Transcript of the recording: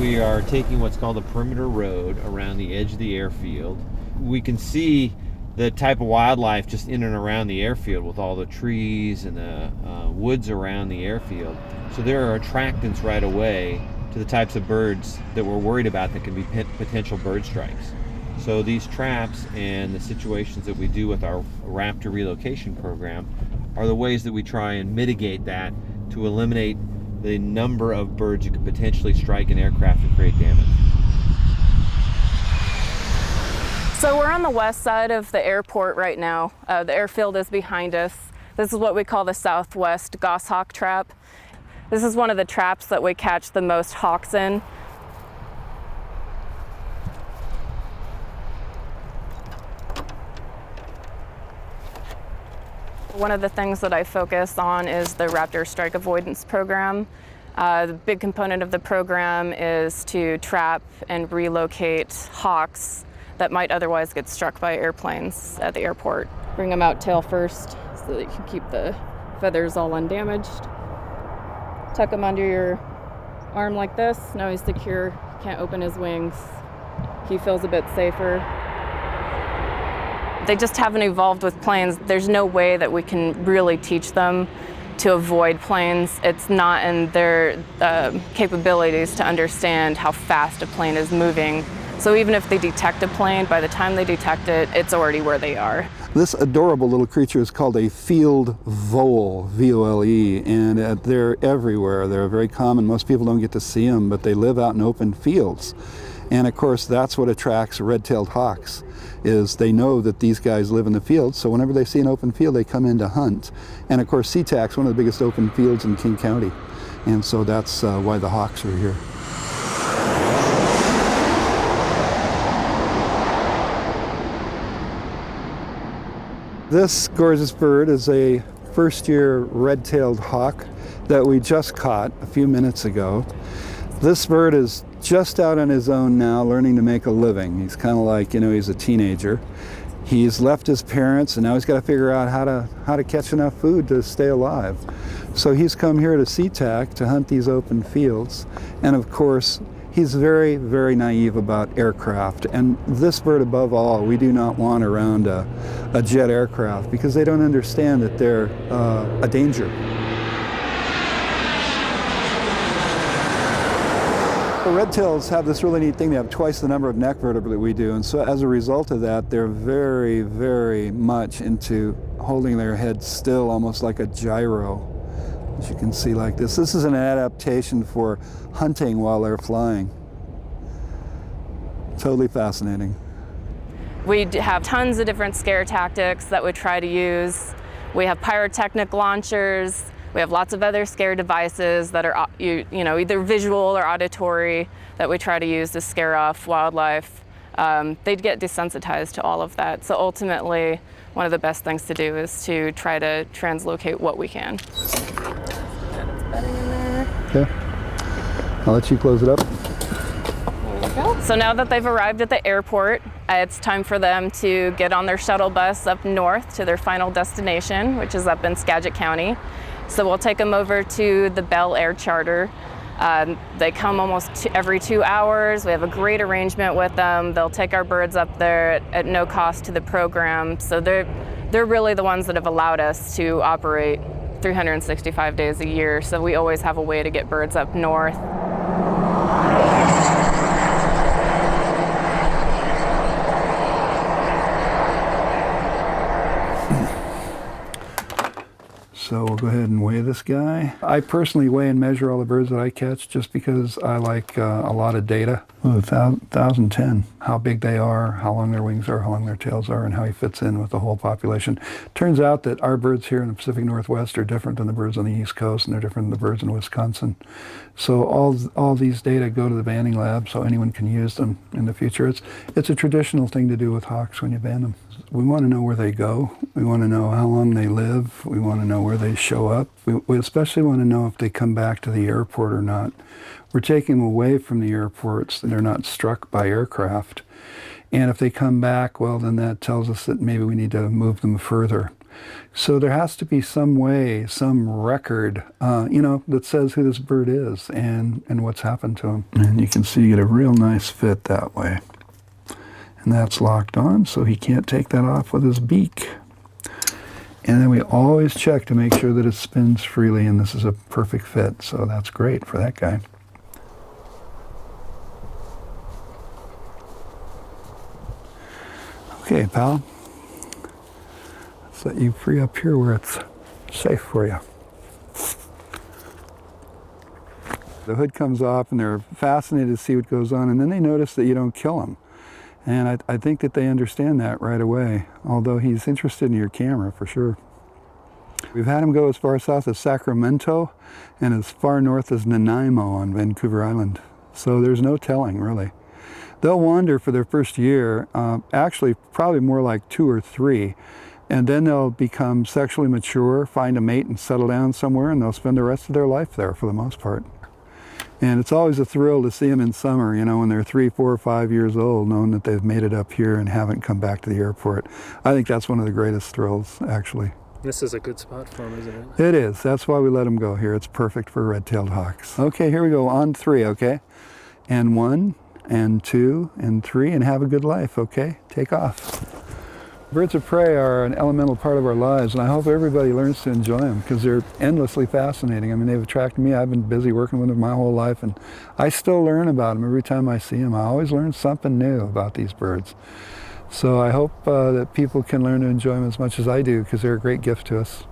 we are taking what's called a perimeter road around the edge of the airfield. We can see the type of wildlife just in and around the airfield with all the trees and the woods around the airfield. So there are attractants right away to the types of birds that we're worried about that can be potential bird strikes. So these traps and the situations that we do with our Raptor relocation program are the ways that we try and mitigate that to eliminate the number of birds that could potentially strike an aircraft and create damage. So we're on the west side of the airport right now. The airfield is behind us. This is what we call the Southwest Goshawk trap. This is one of the traps that we catch the most hawks in. One of the things that I focus on is the Raptor strike avoidance program. The big component of the program is to trap and relocate hawks that might otherwise get struck by airplanes at the airport. Bring them out tail first so that you can keep the feathers all undamaged. Tuck him under your arm like this. Now he's secure, can't open his wings. He feels a bit safer. They just haven't evolved with planes. There's no way that we can really teach them to avoid planes. It's not in their capabilities to understand how fast a plane is moving. So even if they detect a plane, by the time they detect it, it's already where they are. This adorable little creature is called a field vole, V-O-L-E, and they're everywhere. They're very common. Most people don't get to see them, but they live out in open fields. And of course, that's what attracts red-tailed hawks, is they know that these guys live in the field, so whenever they see an open field, they come in to hunt. And of course, SeaTac's one of the biggest open fields in King County, and so that's why the hawks are here. This gorgeous bird is a first-year red-tailed hawk that we just caught a few minutes ago. This bird is just out on his own now, learning to make a living. He's kind of like, he's a teenager. He's left his parents, and now he's got to figure out how to catch enough food to stay alive. So he's come here to SeaTac to hunt these open fields, and of course, he's very, very naive about aircraft. And this bird, above all, we do not want around a jet aircraft because they don't understand that they're a danger. The red-tails have this really neat thing. They have twice the number of neck vertebrae that we do, and so as a result of that, they're very, very much into holding their head still, almost like a gyro, as you can see like this. This is an adaptation for hunting while they're flying. Totally fascinating. We have tons of different scare tactics that we try to use. We have pyrotechnic launchers. We have lots of other scare devices that are either visual or auditory that we try to use to scare off wildlife. They'd get desensitized to all of that. So ultimately, one of the best things to do is to try to translocate what we can. Okay. I'll let you close it up. There we go. So now that they've arrived at the airport, it's time for them to get on their shuttle bus up north to their final destination, which is up in Skagit County. So we'll take them over to the Bell Air Charter. They come almost every 2 hours. We have a great arrangement with them. They'll take our birds up there at no cost to the program. So they're really the ones that have allowed us to operate 365 days a year. So we always have a way to get birds up north. So we'll go ahead and weigh this guy. I personally weigh and measure all the birds that I catch just because I like a lot of data. 1,010. How big they are, how long their wings are, how long their tails are, and how he fits in with the whole population. Turns out that our birds here in the Pacific Northwest are different than the birds on the East Coast, and they're different than the birds in Wisconsin. So all these data go to the banding lab so anyone can use them in the future. It's a traditional thing to do with hawks when you band them. We want to know where they go. We want to know how long they live. We want to know where they show up. We especially want to know if they come back to the airport or not. We're taking them away from the airports. They're not struck by aircraft. And if they come back, well, then that tells us that maybe we need to move them further. So there has to be some way, some record, that says who this bird is and what's happened to him. And you can see you get a real nice fit that way. And that's locked on, so he can't take that off with his beak. And then we always check to make sure that it spins freely, and this is a perfect fit, so that's great for that guy. Okay, pal. Let's let you free up here where it's safe for you. The hood comes off and they're fascinated to see what goes on, and then they notice that you don't kill them. And I think that they understand that right away, although he's interested in your camera for sure. We've had him go as far south as Sacramento and as far north as Nanaimo on Vancouver Island. So there's no telling, really. They'll wander for their first year, actually probably more like 2 or 3, and then they'll become sexually mature, find a mate and settle down somewhere, and they'll spend the rest of their life there for the most part. And it's always a thrill to see them in summer, when they're 3, 4, or 5 years old, knowing that they've made it up here and haven't come back to the airport. I think that's one of the greatest thrills, actually. This is a good spot for them, isn't it? It is. That's why we let them go here. It's perfect for red-tailed hawks. Okay, here we go. On 3, okay? And 1, and 2, and 3, and have a good life, okay? Take off. Birds of prey are an elemental part of our lives, and I hope everybody learns to enjoy them because they're endlessly fascinating. I mean, they've attracted me. I've been busy working with them my whole life, and I still learn about them every time I see them. I always learn something new about these birds. So I hope that people can learn to enjoy them as much as I do because they're a great gift to us.